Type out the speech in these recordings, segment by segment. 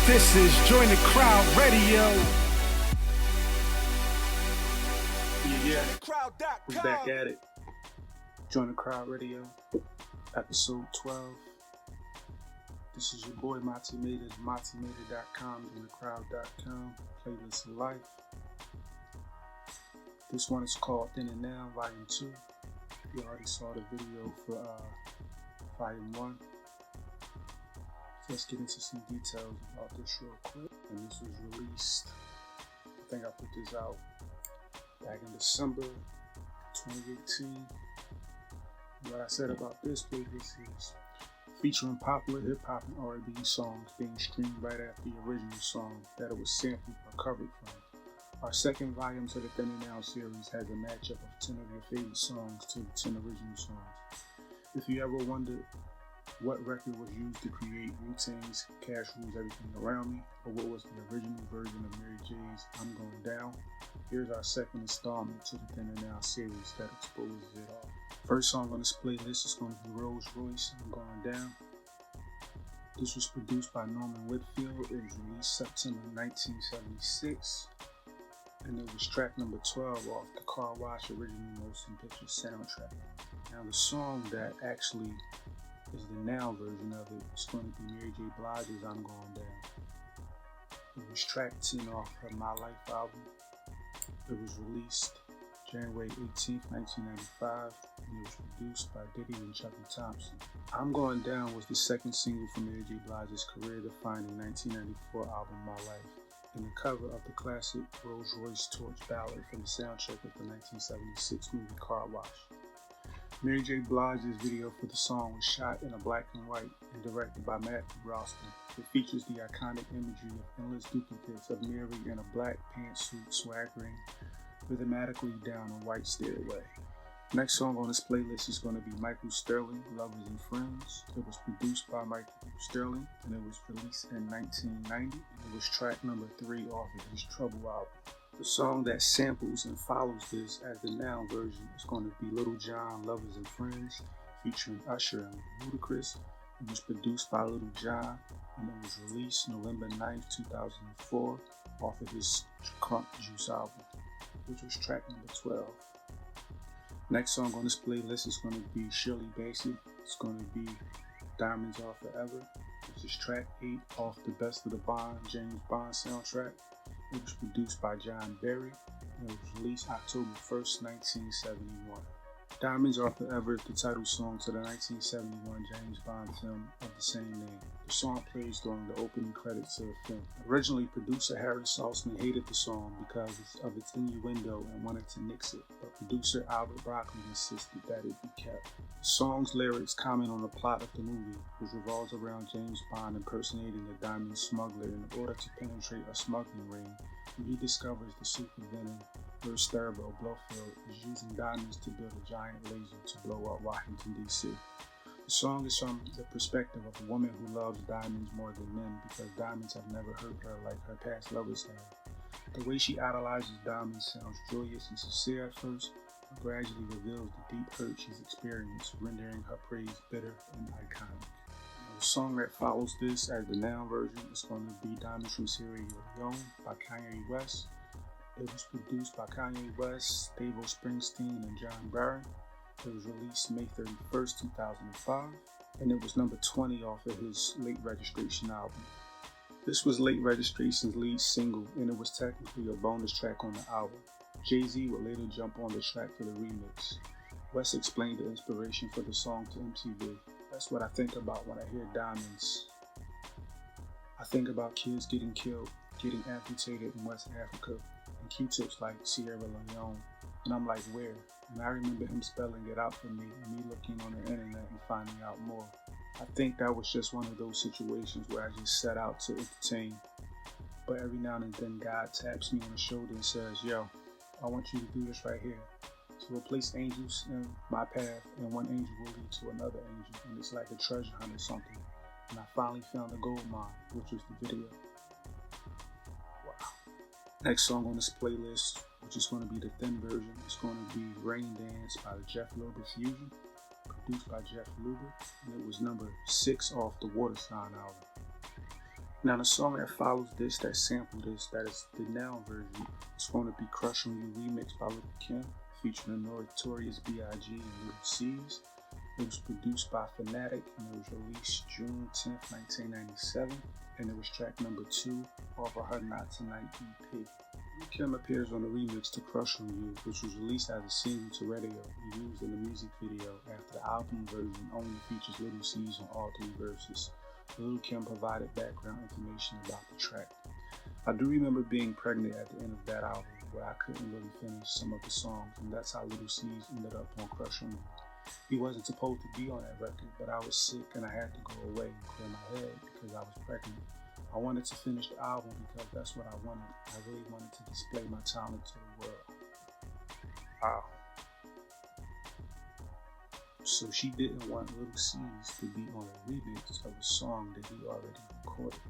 This is Join the Crowd Radio. Yeah, we're back at it. Join the Crowd Radio, episode 12. This is your boy Monty Mater, MontyMater.com, jointhecrowd.com, playlist of life. This one is called Then and Now, Volume 2. You already saw the video for Volume 1. So let's get into some details about this real quick. And this was released, I think I put this out back in December 2018. What I said about this playlist is featuring popular hip-hop and R&B songs being streamed right after the original song that it was sampled or covered from. Our second volume to the Then and Now series has a matchup of 10 of your favorite songs to the 10 original songs. If you ever wondered what record was used to create Wu-Tang's Cash Rules Everything Around Me, or what was the original version of Mary J's I'm Going Down, here's our second installment to the Then and Now series that exposes it all. First song on this playlist is going to be Royce, I'm Going Down. This was produced by Norman Whitfield. It was released September 1976, and it was track number 12 off the Car Wash original motion picture soundtrack. Now the song that actually is the now version of it is going to be Mary J. Blige's I'm Going Down. It was track 10 off her My Life album. It was released January 18th, 1995, and it was produced by Diddy and Chucky Thompson. I'm Going Down was the second single from Mary J. Blige's career-defining 1994 album My Life, and the cover of the classic Rolls-Royce Torch ballad from the soundtrack of the 1976 movie Car Wash. Mary J. Blige's video for the song was shot in a black and white and directed by Matthew Ralston. It features the iconic imagery of endless duplicates of Mary in a black pantsuit swaggering rhythmically down a white stairway. Next song on this playlist is going to be Michael Sterling, Lovers and Friends. It was produced by Michael Sterling and it was released in 1990. It was track number 3 off of his Trouble album. The song that samples and follows this as the now version is going to be Little John, Lovers and Friends, featuring Usher and Ludacris. It was produced by Little John and it was released November 9th, 2004 off of his Crunk Juice album, which was track number 12. Next song on this playlist is going to be Shirley Bassey. It's going to be Diamonds Are Forever. This is track 8 off the Best of the Bond, James Bond soundtrack. It was produced by John Berry and it was released October 1st, 1971. Diamonds Are Forever is the title song to the 1971 James Bond film of the same name. The song plays during the opening credits of the film. Originally, producer Harry Saltzman hated the song because of its innuendo and wanted to nix it, but producer Albert Broccoli insisted that it be kept. The song's lyrics comment on the plot of the movie, which revolves around James Bond impersonating a diamond smuggler in order to penetrate a smuggling ring. When he discovers the supervillain Bruce Thurber Blofeld is using diamonds to build a giant laser to blow up Washington, D.C. The song is from the perspective of a woman who loves diamonds more than men because diamonds have never hurt her like her past lovers have. The way she idolizes diamonds sounds joyous and sincere at first, but gradually reveals the deep hurt she's experienced, rendering her praise bitter and iconic. The song that follows this as the now version is going to be Diamonds from Sierra Leone by Kanye West. It was produced by Kanye West, Dave Springsteen, and John Barron. It was released May 31st, 2005, and it was number 20 off of his Late Registration album. This was Late Registration's lead single, and it was technically a bonus track on the album. Jay-Z would later jump on the track for the remix. West explained the inspiration for the song to MTV. That's what I think about when I hear diamonds. I think about kids getting killed, getting amputated in West Africa, and Q-tips like Sierra Leone. And I'm like, where? And I remember him spelling it out for me and me looking on the internet and finding out more. I think that was just one of those situations where I just set out to entertain. But every now and then God taps me on the shoulder and says, yo, I want you to do this right here. So we'll place angels in my path and one angel will lead to another angel. And it's like a treasure hunt or something. And I finally found a gold mine, which was the video. Wow. Next song on this playlist, which is going to be the thin version, is going to be Rain Dance by the Jeff Lorber Fusion, produced by Jeff Lorber, and it was number 6 off the Water Sign album. Now the song that follows this, that sampled this, that is the now version, it's going to be Crush on You remixed by Lil Kim, featuring the notorious Blige and Lil C's. It was produced by Fanatic and it was released June 10th, 1997, and it was track number 2 off of her Not Tonight EP. Lil Kim appears on the remix to Crush on You, which was released as a single to radio and used in the music video after the album version only features Lil C's on all 3 verses. Lil Kim provided background information about the track. I do remember being pregnant at the end of that album where I couldn't really finish some of the songs, and that's how Lil C's ended up on Crush on You. He wasn't supposed to be on that record, but I was sick and I had to go away and clear my head because I was pregnant. I wanted to finish the album because that's what I wanted. I really wanted to display my talent to the world. Wow. So she didn't want Lil C's to be on a remix of a song that he already recorded.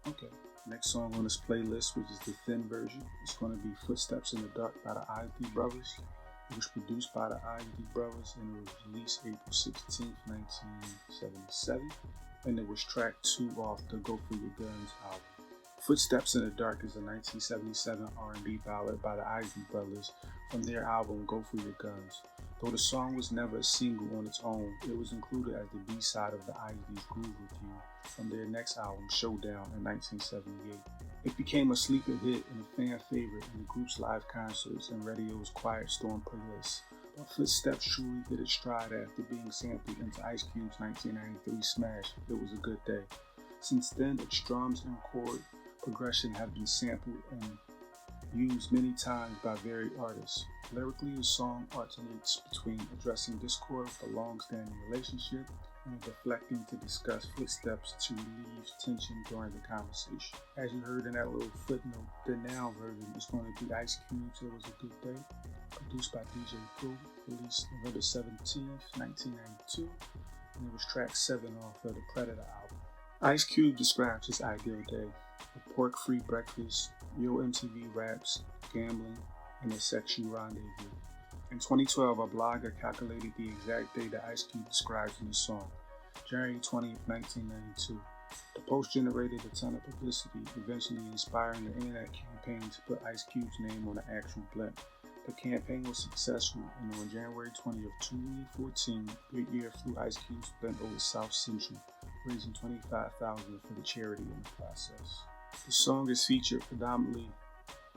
Okay, next song on this playlist, which is the thin version, it's going to be Footsteps in the Dark by the Isley Brothers. It was produced by the Isley Brothers and it was released April 16th, 1977. And it was track 2 off the Go For Your Guns album. Footsteps in the Dark is a 1977 R&B ballad by the Isley Brothers from their album Go For Your Guns. Though the song was never a single on its own, it was included as the B-side of the Isley's Groove With You from their next album Showdown in 1978. It became a sleeper hit and a fan favorite in the group's live concerts and radio's Quiet Storm playlists. But Footsteps truly hit its stride after being sampled into Ice Cube's 1993 smash, It Was a Good Day. Since then, its drums and chord progression have been sampled and used many times by varied artists. Lyrically, the song alternates between addressing discord of a long-standing relationship and deflecting to discuss footsteps to relieve tension during the conversation. As you heard in that little footnote, the now version is going to be Ice Cube's It Was a Good Day, produced by DJ Pooh, released November 17th, 1992, and it was track 7 off of the Predator album. Ice Cube describes his ideal day: a pork-free breakfast, Yo MTV raps, gambling, and a sexual rendezvous. In 2012, a blogger calculated the exact day that Ice Cube describes in the song, January 20th, 1992. The post generated a ton of publicity, eventually inspiring the internet campaign to put Ice Cube's name on the actual blimp. The campaign was successful, and on January 20th, 2014, Goodyear flew Ice Cube's blimp over South Central, raising $25,000 for the charity in the process. The song is featured predominantly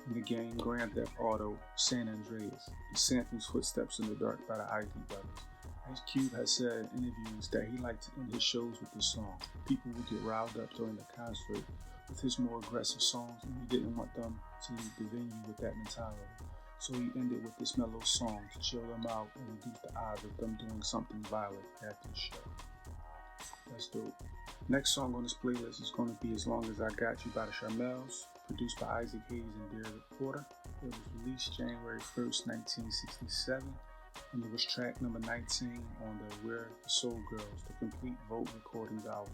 in the game Grand Theft Auto San Andreas. It samples Footsteps in the Dark by the Isley Brothers. Ice Cube has said in interviews that he liked to end his shows with this song. People would get riled up during the concert with his more aggressive songs, and he didn't want them to leave the venue with that mentality. So he ended with this mellow song to chill them out and reduce the odds of them doing something violent after the show. That's dope. Next song on this playlist is going to be As Long As I Got You by the Charmels, produced by Isaac Hayes and Derek Porter. It was released January 1st, 1967, and it was track number 19 on the We're the Soul Girls, the complete Vote Recordings album.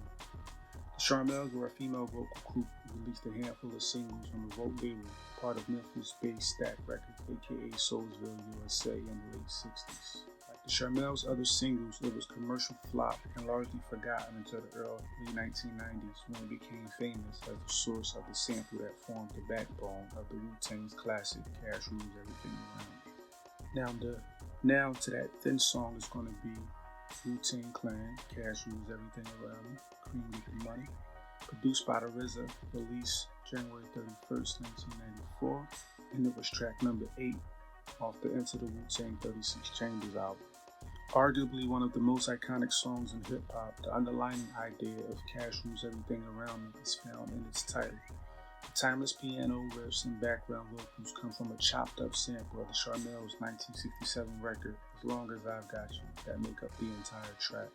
The Charmels were a female vocal group who released a handful of singles on the Vote label, part of Memphis-based Stack Records, aka Soulsville, USA, in the late 60s. Like the Charmels' other singles, it was commercial flop and largely forgotten until the early 1990s when it became famous as the source of the sample that formed the backbone of the Wu-Tang's classic Cash Rules Everything Around Me. Now to that thin song is going to be Wu-Tang Clan, Cash Rules Everything Around Me, Cream Get the Money, produced by the RZA, released January 31st, 1994, and it was track number 8 off the Into the Wu-Tang 36 Chambers album. Arguably one of the most iconic songs in hip-hop, the underlying idea of Cash Rules Everything Around Me is found in its title. The timeless piano riffs and background vocals come from a chopped-up sample of the Charmels' 1967 record, As Long As I've Got You, that make up the entire track.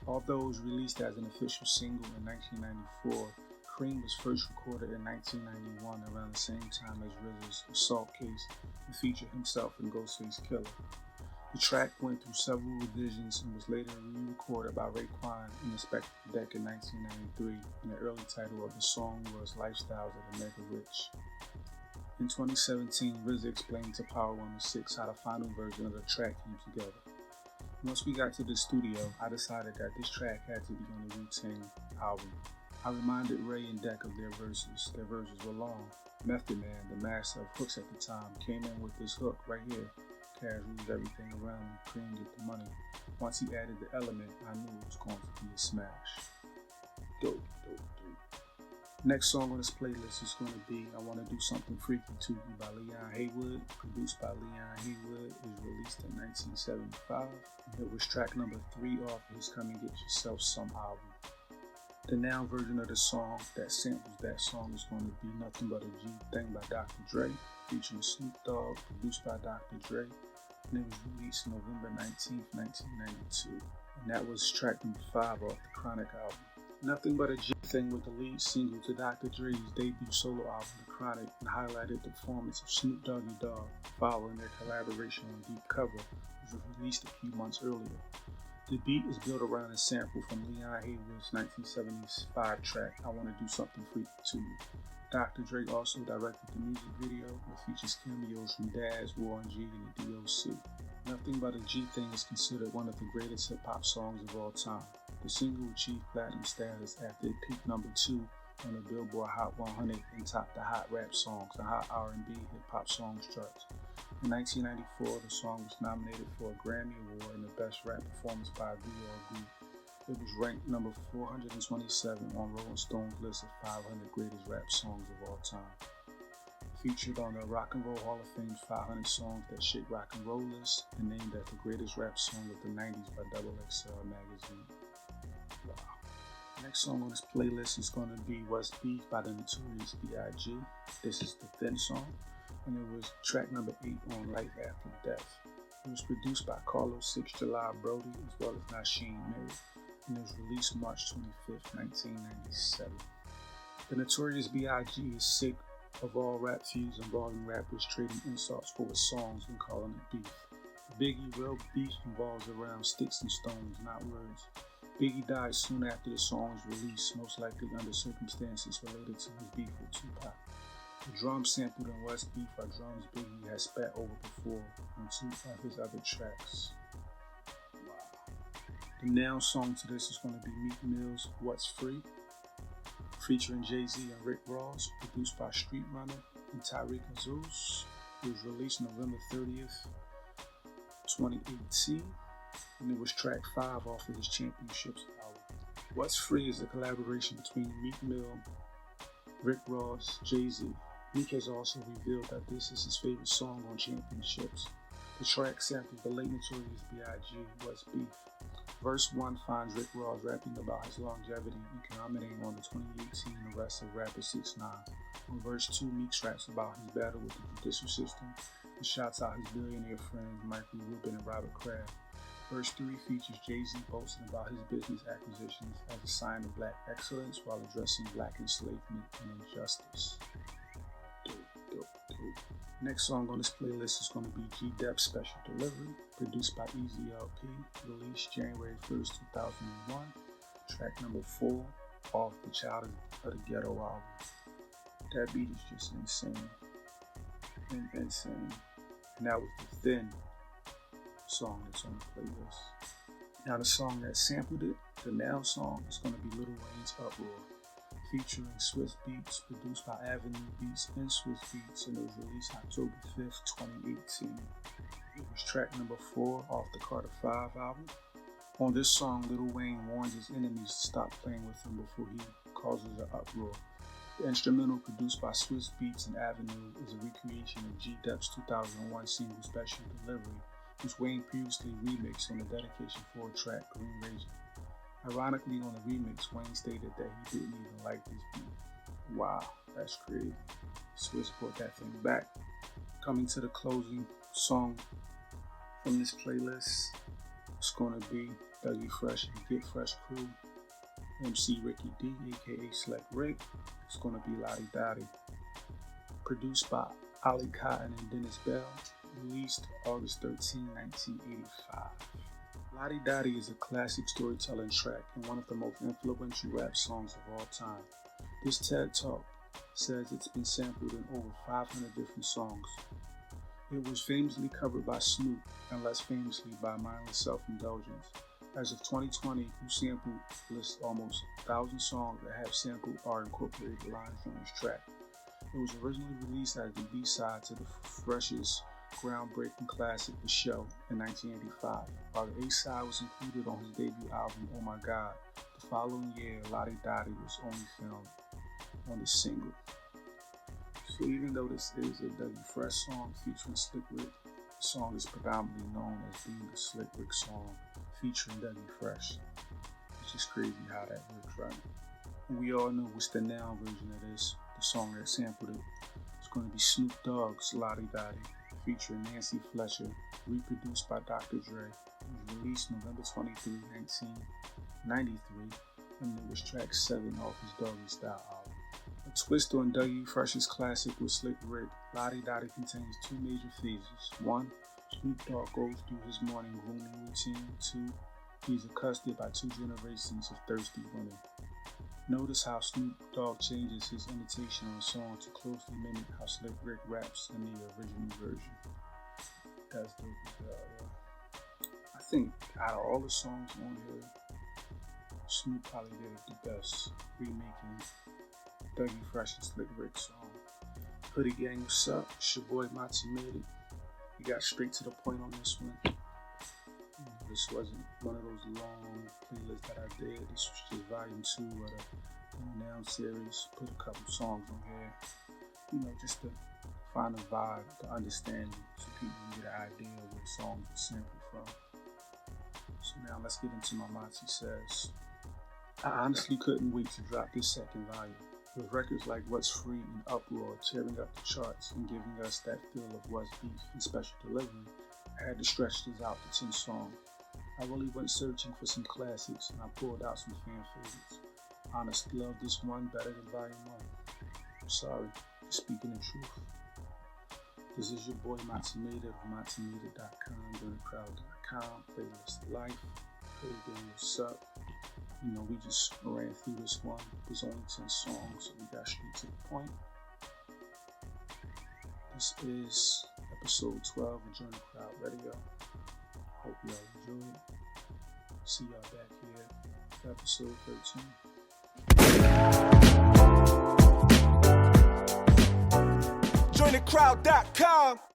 Although it was released as an official single in 1994, Cream was first recorded in 1991 around the same time as RZA's Assault Case and featured himself and Ghostface Killah. The track went through several revisions and was later re-recorded by Raekwon in the Spectre Deck in 1993, and the early title of the song was Lifestyles of the Mega Rich. In 2017, RZA explained to Power 106 how the final version of the track came together. Once we got to the studio, I decided that this track had to be on the Wu-Tang album. I reminded Ray and Deck of their verses. Their verses were long. Method Man, the master of hooks at the time, came in with this hook right here. Cash rules everything around me, Cream get the money. Once he added the element, I knew it was going to be a smash. Dope. Next song on this playlist is going to be I Want to Do Something Freaky to You by Leon Haywood, produced by Leon Haywood. It was released in 1975. It was track number 3 off his Come and Get Yourself Some album. The now version of the song that samples that song is going to be Nothing But a G Thing by Dr. Dre, featuring Snoop Dogg, produced by Dr. Dre, and it was released November 19th, 1992. And that was track number 5 off the Chronic album. Nothing But a G Thing with the lead single to Dr. Dre's debut solo album, The Chronic, and highlighted the performance of Snoop Doggy Dogg following their collaboration on Deep Cover, which was released a few months earlier. The beat is built around a sample from Leon Haywood's 1975 track, I Want to Do Something Freaky to You. Dr. Dre also directed the music video, which features cameos from Daz, Warren G, and the DOC. Nothing But a G Thing is considered one of the greatest hip-hop songs of all time. The single achieved platinum status after it peaked number 2 on the Billboard Hot 100 and topped the Hot Rap Songs, the Hot R&B Hip-Hop Songs charts. In 1994, the song was nominated for a Grammy Award in the Best Rap Performance by a Duo or Group. It was ranked number 427 on Rolling Stone's list of 500 greatest rap songs of all time. Featured on the Rock and Roll Hall of Fame's 500 Songs That Shake Rock and Roll list, and named as the greatest rap song of the 90s by XXL magazine. Wow. Next song on this playlist is going to be Westby by the Notorious Blige. This is the Thin song, and it was track number 8 on Life After Death. It was produced by Carlos 6 July Brody as well as Nasheem Mary, and it was released March 25th, 1997. The Notorious B.I.G. is sick of all rap feuds involving rappers trading insults over songs and calling it beef. Biggie real beef involves around sticks and stones, not words. Biggie died soon after the song was released, most likely under circumstances related to his beef with Tupac. The drums sampled in West Beef are drums Biggie has spat over before on 2 of his other tracks. Wow. The now song to this is going to be Meek Mill's What's Free, featuring Jay-Z and Rick Ross, produced by Street Runner and Tyreek Azus. It was released November 30th, 2018, and it was track 5 off of his Championships album. What's Free is a collaboration between Meek Mill, Rick Ross, Jay-Z. Meek has also revealed that this is his favorite song on Championships. The track samples the late Notorious B.I.G. What's Beef. Verse 1 finds Rick Ross rapping about his longevity and commenting on the 2018 arrest of rapper 6ix9ine. On verse 2, Meek raps about his battle with the judicial system and shouts out his billionaire friends Michael Rubin and Robert Kraft. Verse 3 features Jay-Z boasting about his business acquisitions as a sign of black excellence while addressing black enslavement and injustice. Dope. Next song on this playlist is going to be G-Dep's Special Delivery, produced by Easy LP, released January 1st, 2001, track number 4 off the Child of the Ghetto album. That beat is just insane. And that was the Thin song that's on the playlist. Now the song that sampled it, the now song, is going to be Lil Wayne's Uproar, featuring Swiss Beats, produced by Avenue Beats and Swiss Beats, and it was released October 5th, 2018. It was track number 4 off the Carter 5 album. On this song, Lil Wayne warns his enemies to stop playing with him before he causes an uproar. The instrumental, produced by Swiss Beats and Avenue, is a recreation of G-Dep's 2001 single Special Delivery, which Wayne previously remixed on the Dedication 4 track Green Raging. Ironically, on the remix, Wayne stated that he didn't even like this beat. Wow, that's crazy. Swiss brought that thing back. Coming to the closing song from this playlist, it's going to be Dougie Fresh and Get Fresh Crew, MC Ricky D, aka Select Rick. It's going to be Lottie Dottie. Produced by Ali Cotton and Dennis Bell. Released August 13, 1985. Lottie Dottie is a classic storytelling track and one of the most influential rap songs of all time. This TED Talk says it's been sampled in over 500 different songs. It was famously covered by Snoop and less famously by Mindless Self-Indulgence. As of 2020, Who Sampled lists almost 1,000 songs that have sampled or incorporated lines from this track. It was originally released as the B-side to the freshest, groundbreaking classic, The Show, in 1985, while the A-side was included on his debut album, Oh My God. The following year, Lottie Dottie was only filmed on the single. So even though this is a Dougie Fresh song featuring Slick Rick, the song is predominantly known as being a Slick Rick song featuring Dougie Fresh. It's just crazy how that works, right? And we all know what's the now version of this, the song that sampled it. It's going to be Snoop Dogg's Lottie Dottie, featuring Nancy Fletcher, reproduced by Dr. Dre. It was released November 23, 1993, and it was track 7 off his Doggy Style album. A twist on Dougie Fresh's classic with Slick Rick, Lottie Dottie contains two major phases. 1, Snoop Dogg goes through his morning grooming routine. 2, he's accosted by 2 generations of thirsty women. Notice how Snoop Dogg changes his intonation on the song to closely mimic how Slick Rick raps in the original version. That's dope as hell, yeah. I think out of all the songs on here, Snoop probably did it the best, remaking Dougie Fresh's Slick Rick song. Hoodie Gang, what's up? It's your boy Mati made it. We got straight to the point on this one. This wasn't one of those long playlists that I did. This was just volume 2 of the Now series. Put a couple songs on here, just to find a vibe, to understand it, so people can get an idea of where songs are sampled from. So now let's get into my Mati Says. I honestly couldn't wait to drop this second volume. With records like What's Free and Uproar tearing up the charts and giving us that feel of Westby and Special Delivery, I had to stretch this out to 10 songs. I really went searching for some classics and I pulled out some fan favorites. I honestly love this one better than Volume 1. I'm sorry, just speaking the truth. This is your boy Matimeda of Matimeda.com, DurntCrowd.com, Playlist Life. Hoodie Gang, what's up? We just ran through this one. There's only 10 songs, so we got straight to the point. This is episode 12 of Join the Crowd Radio. Hope y'all enjoy it. See y'all back here for episode 13. JoinTheCrowd.com.